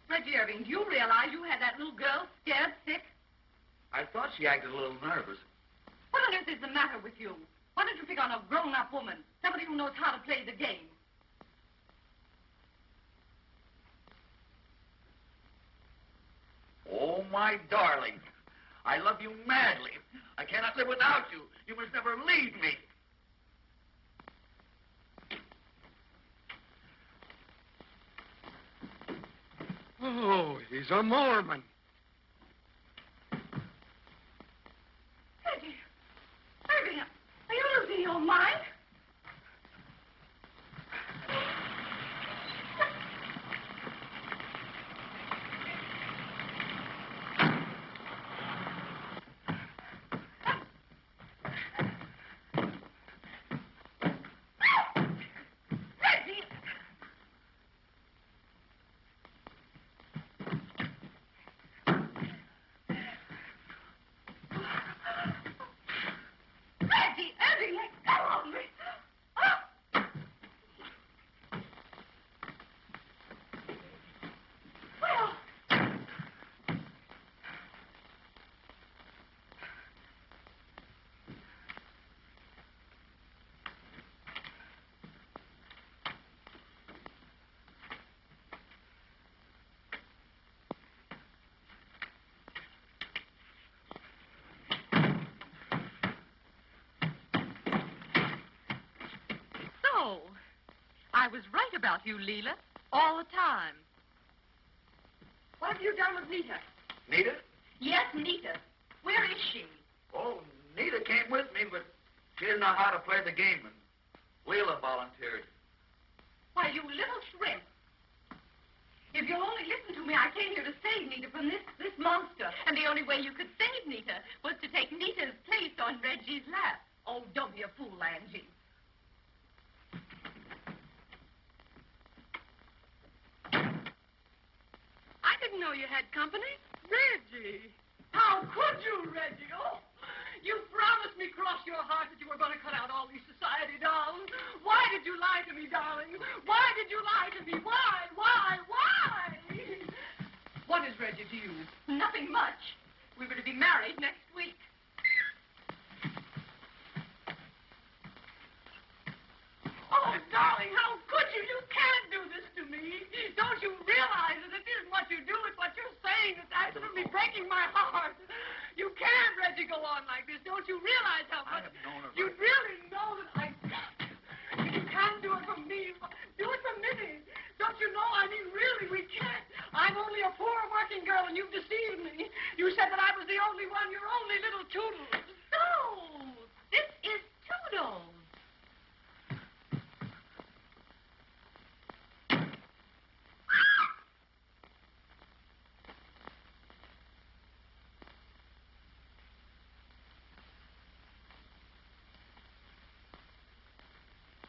Reggie Irving, do you realize you had that little girl scared sick? I thought she acted a little nervous. What on earth is the matter with you? Why don't you pick on a grown-up woman? Somebody who knows how to play the game. Oh, my darling. I love you madly. I cannot live without you. You must never leave me. Oh, he's a Mormon. Reggie, Irving, are you losing your mind? I was right about you, Leela, all the time. What have you done with Nita? Nita? Yes, Nita. Where is she? Oh, Nita came with me, but she didn't know how to play the game, and Leela volunteered. Why, you little shrimp. If you'll only listen to me, I came here to save Nita from this monster. And the only way you could save Nita was to take Nita's place on Reggie's lap. Oh, don't be a fool, Angie. I didn't know you had company. Reggie. How could you, Reggie? Oh, you promised me cross your heart that you were going to cut out all these society dolls. Why did you lie to me, darling? Why did you lie to me? Why? What is Reggie to you? Nothing much. We were to be married next week. Oh, darling, how could you? You can't do this to me. Don't you realize that it isn't what you do, it's what you're saying that's absolutely breaking my heart. You can't, Reggie, go on like this. Don't you realize how much... I have known her. You really know that I... You can't do it for me. Do it for Minnie. Don't you know? I mean, really, we can't. I'm only a poor working girl, and you've deceived me. You said that I was the only one, your only little Toodles. No, this is Toodles.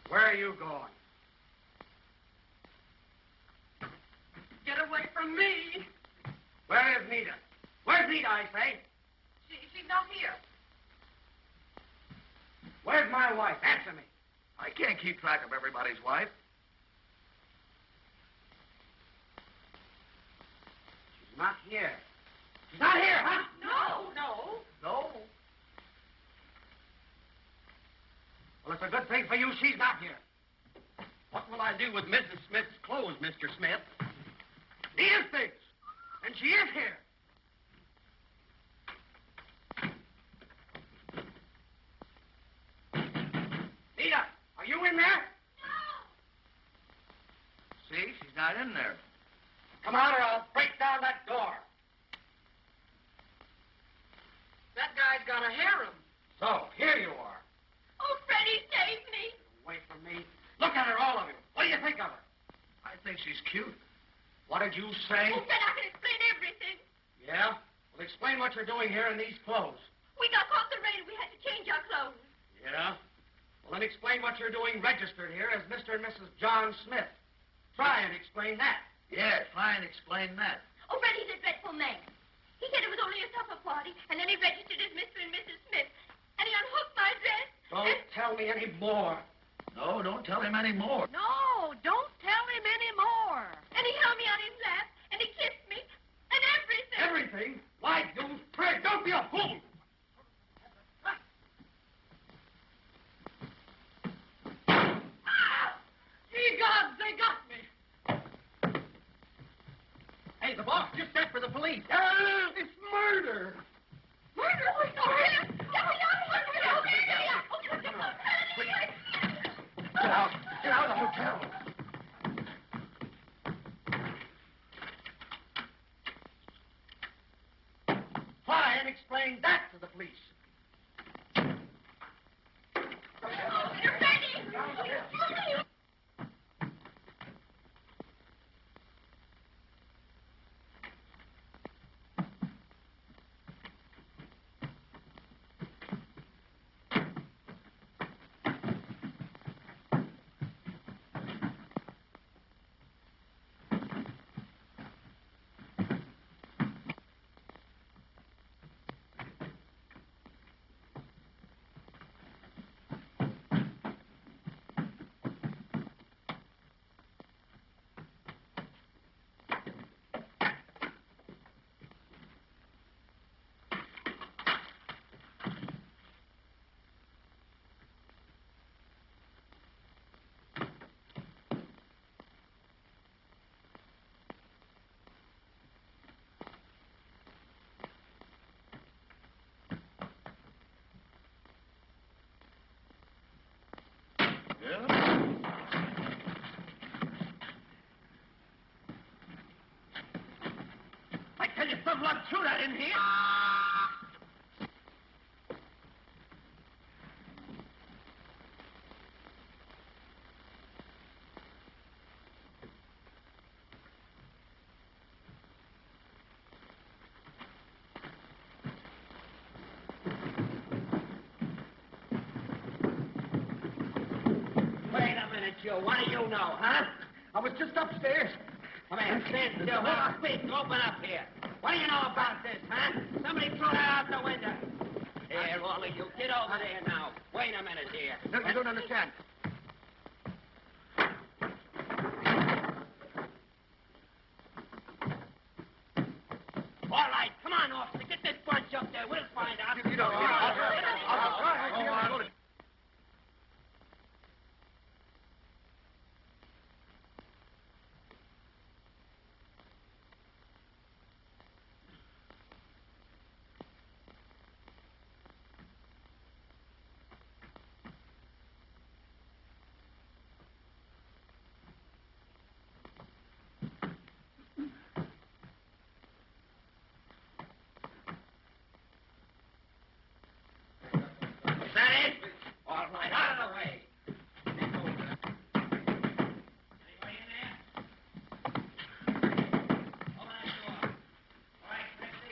Where are you going? Get away from me. Where is Nita? Where's Nita, I say? She's not here. Where's my wife? Answer me. I can't keep track of everybody's wife. She's not here. She's not here, huh? No. No. Well, it's a good thing for you she's not here. What will I do with Mrs. Smith's clothes, Mr. Smith? Nita's things. And she is here. Nita, are you in there? See, she's not in there. Come out or I'll break down that door. That guy's got a harem. So, here you are. Oh, Freddie, save me. Away from me. Look at her, all of you. What do you think of her? I think she's cute. What did you say? Oh, Fred, I can explain everything. Yeah? Well, explain what you're doing here in these clothes. We got caught in the rain. We had to change our clothes. Yeah? Well, then explain what you're doing registered here as Mr. and Mrs. John Smith. Try and explain that. Yeah, try and explain that. Oh, Fred, he's a dreadful man. He said it was only a supper party, and then he registered as Mr. and Mrs. Smith. And he unhooked my dress. Don't tell me any more. No, don't tell him any more. No, don't tell him any more. And he held me on his lap, and he kissed me, and everything. Everything? Why, you prig, don't be a fool. Ye gods, they got me. Hey, the boss just sent for the police. It's murder. Murder? Oh, no, him. Get me out. Get out. Get out of the hotel. Try and explain that to the police. You're ready. I tell you, some luck through that in here. Wait a minute, you. What do you know, huh? I was just upstairs. Come here, stand still. Now speak. Open up here. What do you know about this, huh? Somebody threw that out the window. Here, all of you. Get over there now. Wait a minute here. No, I don't understand. All right, come on, officer. Get this bunch up there. We'll find out. You don't. Is that it? All right, out of the way. Anybody in there? Open that door. All right, Christy.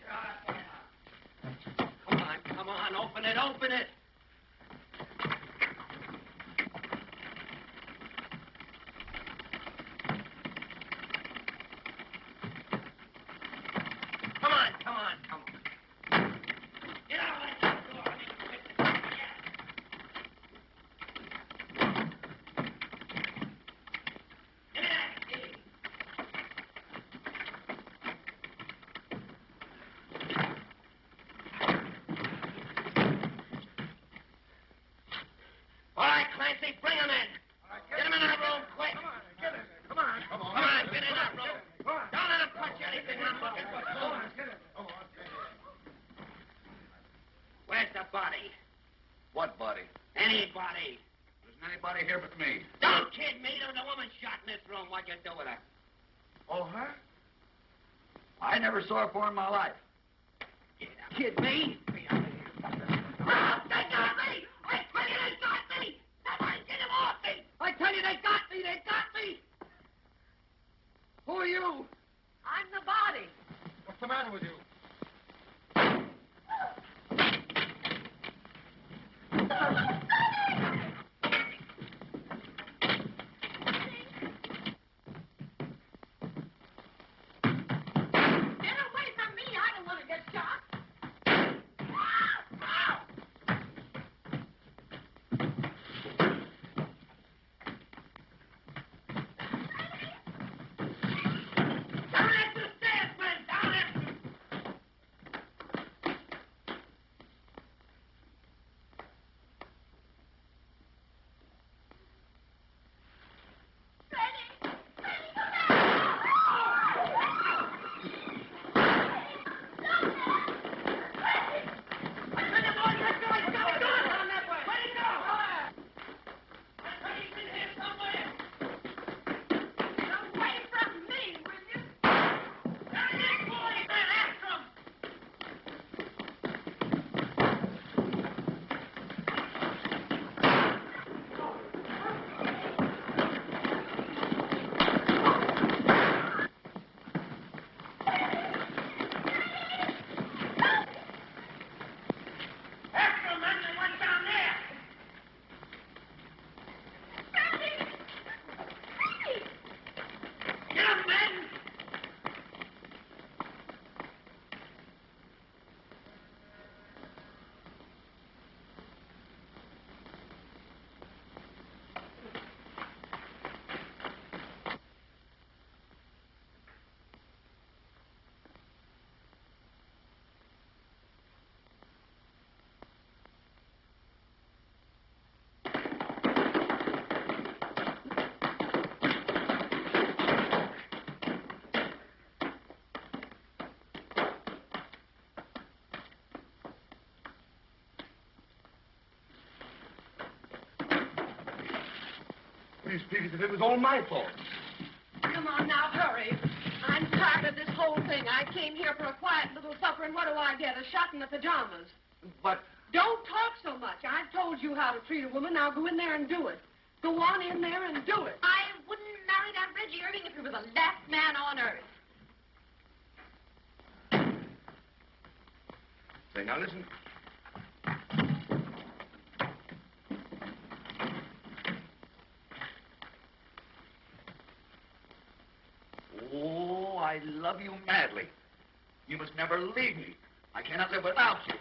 Get out of there now. Come on, open it, open it. Come on. Get out of that door. I mean, quick. Give me that key. All right, Clancy, bring him in. Get him in that room, quick. Come on. Come on, get in that room. Don't let him touch you anybody here but me. Don't kid me. There was a woman shot in this room. What'd you do with her? Oh, her? I never saw her before in my life. Kid me? Oh, they got me! I tell you, they got me! Somebody get him off me! I tell you, they got me! They got me! Who are you? I'm the body. What's the matter with you? Get away from me. I don't want to get shot. Down after the stairs, man! Down after... You speak as if it was all my fault. Come on now, hurry. I'm tired of this whole thing. I came here for a quiet little supper, and what do I get? A shot in the pajamas. But... Don't talk so much. I've told you how to treat a woman. Now go in there and do it. Go on in there and do it. I wouldn't marry that Reggie Irving if he was the last man on earth. Say, now listen. Oh, I love you madly. You must never leave me. I cannot live without you.